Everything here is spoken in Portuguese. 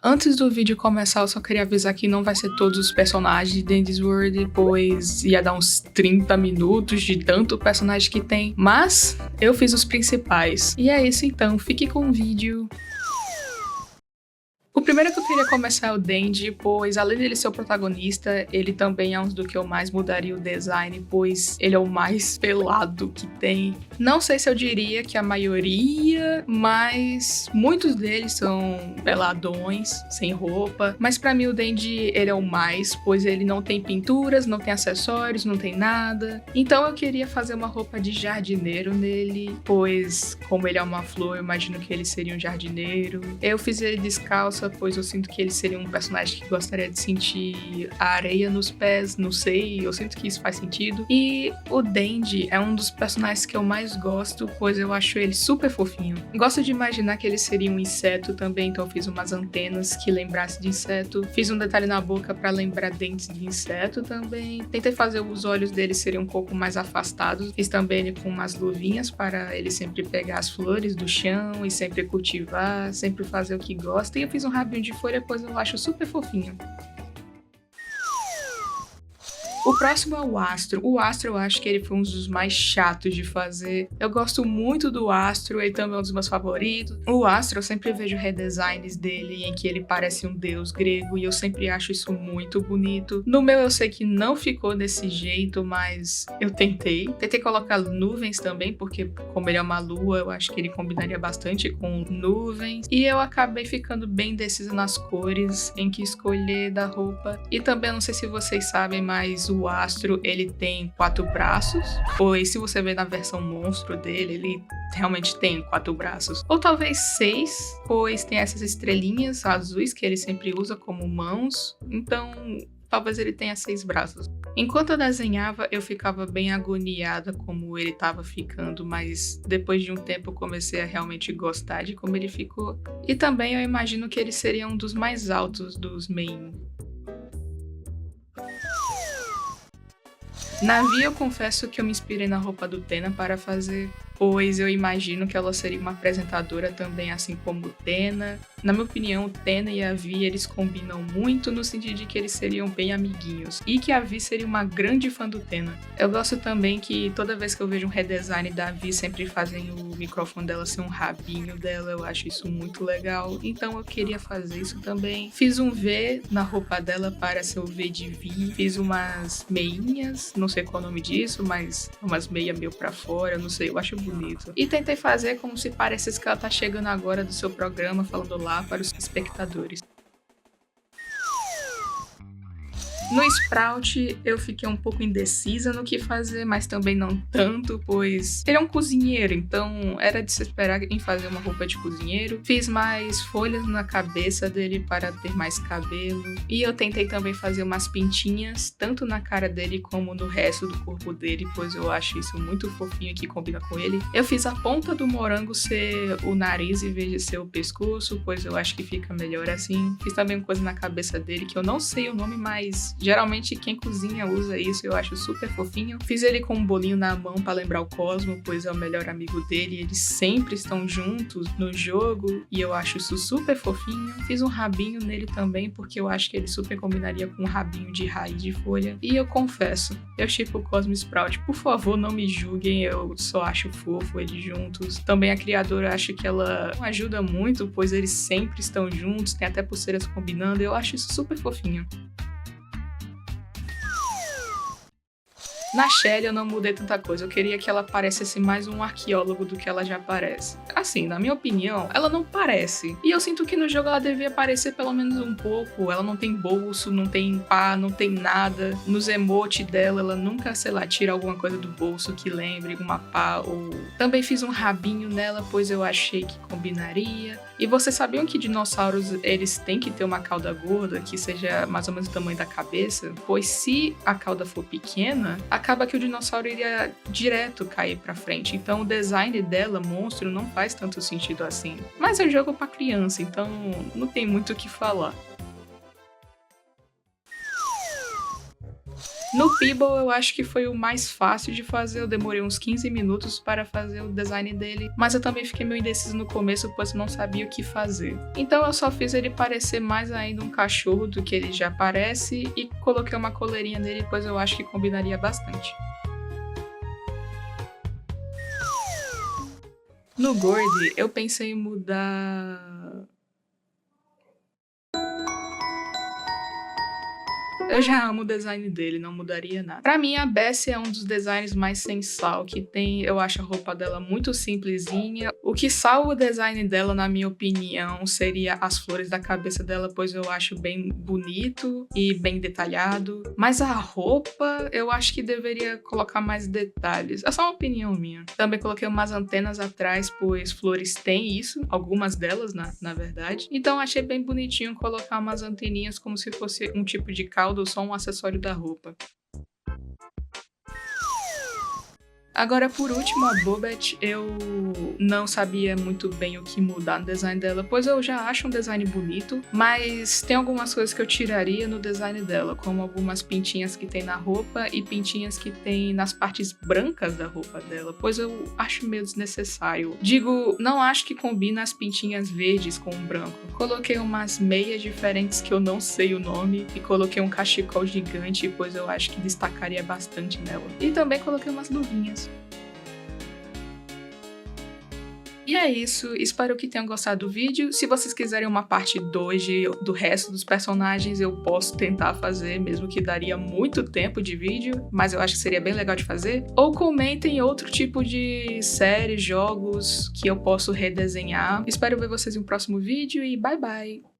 Antes do vídeo começar, eu só queria avisar que não vai ser todos os personagens de Dandy's World, pois ia dar uns 30 minutos de tanto personagem que tem, mas eu fiz os principais. E é isso então, fique com o vídeo. O primeiro que eu queria começar é o Dandy, pois além dele ser o protagonista, ele também é um do que eu mais mudaria o design, pois ele é o mais pelado que tem. Não sei se eu diria que a maioria, mas muitos deles são peladões, sem roupa. Mas pra mim o Dandy, ele é o mais, pois ele não tem pinturas, não tem acessórios, não tem nada. Então eu queria fazer uma roupa de jardineiro nele, pois como ele é uma flor, eu imagino que ele seria um jardineiro. Eu fiz ele descalço, pois eu sinto que ele seria um personagem que gostaria de sentir a areia nos pés, não sei, eu sinto que isso faz sentido. E o Dandy é um dos personagens que eu mais gosto, pois eu acho ele super fofinho. Gosto de imaginar que ele seria um inseto também, então eu fiz umas antenas que lembrassem de inseto. Fiz um detalhe na boca para lembrar dentes de inseto também. Tentei fazer os olhos dele serem um pouco mais afastados. Fiz também ele com umas luvinhas para ele sempre pegar as flores do chão e sempre cultivar, sempre fazer o que gosta. E eu fiz um rabinho de folha, pois eu acho super fofinho. O próximo é o Astro. O Astro eu acho que ele foi um dos mais chatos de fazer. Eu gosto muito do Astro, ele também é um dos meus favoritos. O Astro eu sempre vejo redesigns dele em que ele parece um deus grego e eu sempre acho isso muito bonito. No meu eu sei que não ficou desse jeito, mas eu tentei. Tentei colocar nuvens também, porque como ele é uma lua, eu acho que ele combinaria bastante com nuvens. E eu acabei ficando bem indecisa nas cores em que escolher da roupa. E também não sei se vocês sabem, mas o Astro, ele tem 4 braços, pois se você ver na versão monstro dele, ele realmente tem 4 braços. Ou talvez 6, pois tem essas estrelinhas azuis que ele sempre usa como mãos, então talvez ele tenha 6 braços. Enquanto eu desenhava, eu ficava bem agoniada como ele estava ficando, mas depois de um tempo eu comecei a realmente gostar de como ele ficou. E também eu imagino que ele seria um dos mais altos dos main. Na Vi, eu confesso que eu me inspirei na roupa do Tena para fazer, pois eu imagino que ela seria uma apresentadora também, assim como o Tena. Na minha opinião, o Tena e a Vi, eles combinam muito no sentido de que eles seriam bem amiguinhos, e que a Vi seria uma grande fã do Tena. Eu gosto também que toda vez que eu vejo um redesign da Vi, sempre fazem o microfone dela ser um rabinho dela, eu acho isso muito legal, então eu queria fazer isso também. Fiz um V na roupa dela para ser o V de Vi, fiz umas meinhas, não sei qual é o nome disso, mas umas meias meio pra fora, não sei, eu acho bonito. E tentei fazer como se parecesse que ela tá chegando agora do seu programa, falando lá para os espectadores. No Sprout, eu fiquei um pouco indecisa no que fazer, mas também não tanto, pois ele é um cozinheiro, então era de se esperar em fazer uma roupa de cozinheiro. Fiz mais folhas na cabeça dele para ter mais cabelo, e eu tentei também fazer umas pintinhas, tanto na cara dele como no resto do corpo dele, pois eu acho isso muito fofinho que combina com ele. Eu fiz a ponta do morango ser o nariz em vez de ser o pescoço, pois eu acho que fica melhor assim. Fiz também uma coisa na cabeça dele que eu não sei o nome, mas geralmente quem cozinha usa isso, eu acho super fofinho. Fiz ele com um bolinho na mão para lembrar o Cosmo, pois é o melhor amigo dele, eles sempre estão juntos no jogo e eu acho isso super fofinho. Fiz um rabinho nele também, porque eu acho que ele super combinaria com um rabinho de raiz de folha. E eu confesso, eu shippo o Cosmo e Sprout, por favor não me julguem, eu só acho fofo eles juntos. Também a criadora, acho que ela ajuda muito, pois eles sempre estão juntos, tem até pulseiras combinando, eu acho isso super fofinho. Na Shelly eu não mudei tanta coisa, eu queria que ela parecesse mais um arqueólogo do que ela já parece. Assim, na minha opinião, ela não parece. E eu sinto que no jogo ela devia parecer pelo menos um pouco. Ela não tem bolso, não tem pá, não tem nada. Nos emotes dela, ela nunca, sei lá, tira alguma coisa do bolso que lembre uma pá ou... Também fiz um rabinho nela, pois eu achei que combinaria. E vocês sabiam que dinossauros, eles têm que ter uma cauda gorda, que seja mais ou menos o tamanho da cabeça? Pois se a cauda for pequena, acaba que o dinossauro iria direto cair pra frente. Então o design dela, monstro, não faz tanto sentido assim. Mas é um jogo pra criança, então não tem muito o que falar. No Peeble eu acho que foi o mais fácil de fazer, eu demorei uns 15 minutos para fazer o design dele, mas eu também fiquei meio indeciso no começo, pois eu não sabia o que fazer. Então eu só fiz ele parecer mais ainda um cachorro do que ele já parece e coloquei uma coleirinha nele, pois eu acho que combinaria bastante. No Gord, eu pensei em mudar... Eu já amo o design dele, não mudaria nada. Pra mim, a Bessie é um dos designs mais sem sal que tem. Eu acho a roupa dela muito simplesinha. O que salva o design dela, na minha opinião, seria as flores da cabeça dela, pois eu acho bem bonito e bem detalhado. Mas a roupa, eu acho que deveria colocar mais detalhes. É só uma opinião minha. Também coloquei umas antenas atrás, pois flores têm isso, algumas delas, na verdade. Então achei bem bonitinho colocar umas anteninhas como se fosse um tipo de caldo ou só um acessório da roupa. Agora, por último, a Bobette, eu não sabia muito bem o que mudar no design dela, pois eu já acho um design bonito, mas tem algumas coisas que eu tiraria no design dela, como algumas pintinhas que tem na roupa e pintinhas que tem nas partes brancas da roupa dela, pois eu acho meio desnecessário. Digo, não acho que combina as pintinhas verdes com o branco. Coloquei umas meias diferentes que eu não sei o nome e coloquei um cachecol gigante, pois eu acho que destacaria bastante nela. E também coloquei umas luvinhas. E é isso, espero que tenham gostado do vídeo. Se vocês quiserem uma parte 2 do resto dos personagens, eu posso tentar fazer, mesmo que daria muito tempo de vídeo, mas eu acho que seria bem legal de fazer. Ou comentem outro tipo de série, jogos que eu posso redesenhar. Espero ver vocês em um próximo vídeo e bye bye!